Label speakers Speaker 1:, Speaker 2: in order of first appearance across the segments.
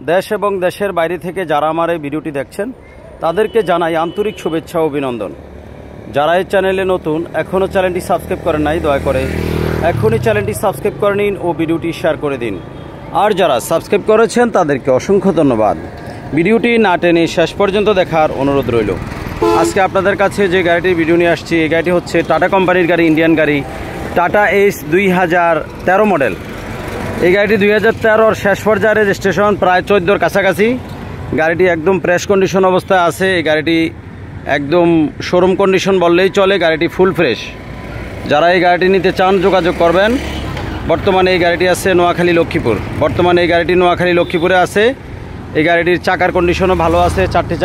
Speaker 1: দেশ এবং দেশের বাইরে থেকে যারা আমার এই ভিডিওটি দেখছেন তাদেরকে জানাই আন্তরিক শুভেচ্ছা ও অভিনন্দন। যারা এই চ্যানেলে নতুন, এখনও চ্যানেলটি সাবস্ক্রাইব করেন নাই, দয়া করে এখনই চ্যানেলটি সাবস্ক্রাইব করে নিন ও ভিডিওটি শেয়ার করে দিন। আর যারা সাবস্ক্রাইব করেছেন তাদেরকে অসংখ্য ধন্যবাদ। ভিডিওটি না টেনে শেষ পর্যন্ত দেখার অনুরোধ রইল। আজকে আপনাদের কাছে যে গাড়িটির ভিডিও নিয়ে আসছি, এই গাড়িটি হচ্ছে টাটা কোম্পানির গাড়ি, ইন্ডিয়ান গাড়ি, টাটা এস 2013 মডেল। এই গাড়িটি 2013-র শেষ পর্যায়ে রেজিস্ট্রেশন, প্রায় 14-র কাছাকাছি। গাড়িটি একদম ফ্রেশ কন্ডিশন অবস্থায় আছে। এই গাড়িটি একদম শোরুম কন্ডিশন বললেই চলে। গাড়িটি ফুল ফ্রেশ। যারা এই গাড়িটি নিতে চান যোগাযোগ করবেন। বর্তমানে এই গাড়িটি আছে নোয়াখালী লক্ষ্মীপুর। নোয়াখালী লক্ষ্মীপুরে আছে। এই গাড়িটির চাকার কন্ডিশনও ভালো আছে। চারটি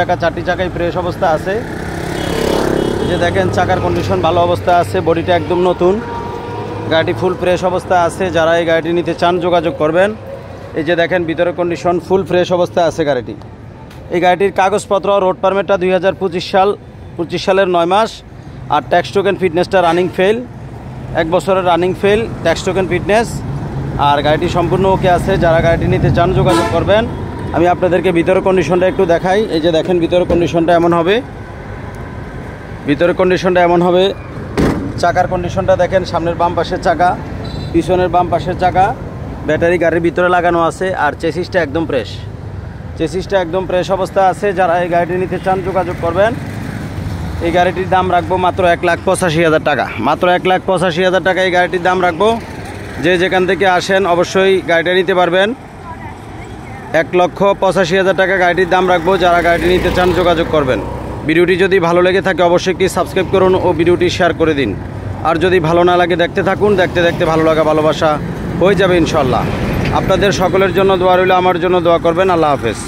Speaker 1: চাকাই ফ্রেশ অবস্থা আছে। এই যে দেখেন, চাকার কন্ডিশন ভালো অবস্থা আছে। বডিটা একদম নতুন। গাড়িটি ফুল ফ্রেশ অবস্থায় আছে। যারা এই গাড়িটি নিতে চান যোগাযোগ করবেন। এই যে দেখেন, ভিতরের কন্ডিশন ফুল ফ্রেশ অবস্থায় আছে গাড়িটি। এই গাড়িটির কাগজপত্র, রোড পারমিটটা 2025 সালের 9 মাস। আর ট্যাক্স টোকেন ফিটনেসটা রানিং ফেল, 1 বছরের running fail tax token fitness. আর গাড়িটি সম্পূর্ণ ওকে আছে। যারা গাড়িটি নিতে চান যোগাযোগ করবেন। আমি আপনাদেরকে ভিতরের কন্ডিশনটা একটু দেখাই। এই যে দেখেন, ভিতরের কন্ডিশনটা এমন হবে। চাকার কন্ডিশনটা দেখেন, সামনের বাম পাশের চাকা, পিছনের বাম পাশের চাকা, ব্যাটারি গাড়ির ভিতরে লাগানো আছে। আর চেসিসটা একদম ফ্রেশ অবস্থা আছে। যারা এই গাড়িটি নিতে চান যোগাযোগ করবেন। এই গাড়িটির দাম রাখবো মাত্র 1,85,000 টাকা। মাত্র 1,85,000 টাকা এই গাড়িটির দাম রাখবো। যে যেখান থেকে আসেন অবশ্যই গাড়িটা নিতে পারবেন। 1,85,000 টাকা গাড়িটির দাম রাখবো। যারা গাড়িটি নিতে চান যোগাযোগ করবেন। ভিডিওটি যদি ভালো লেগে থাকে অবশ্যই একটি সাবস্ক্রাইব করুন ও ভিডিওটি শেয়ার করে দিন। আর যদি ভালো না লাগে দেখতে থাকুন। দেখতে দেখতে ভালো লাগা ভালোবাসা হয়ে যাবে ইনশাল্লাহ। আপনাদের সকলের জন্য দোয়া রইল, আমার জন্য দোয়া করবেন। আল্লাহ হাফেজ।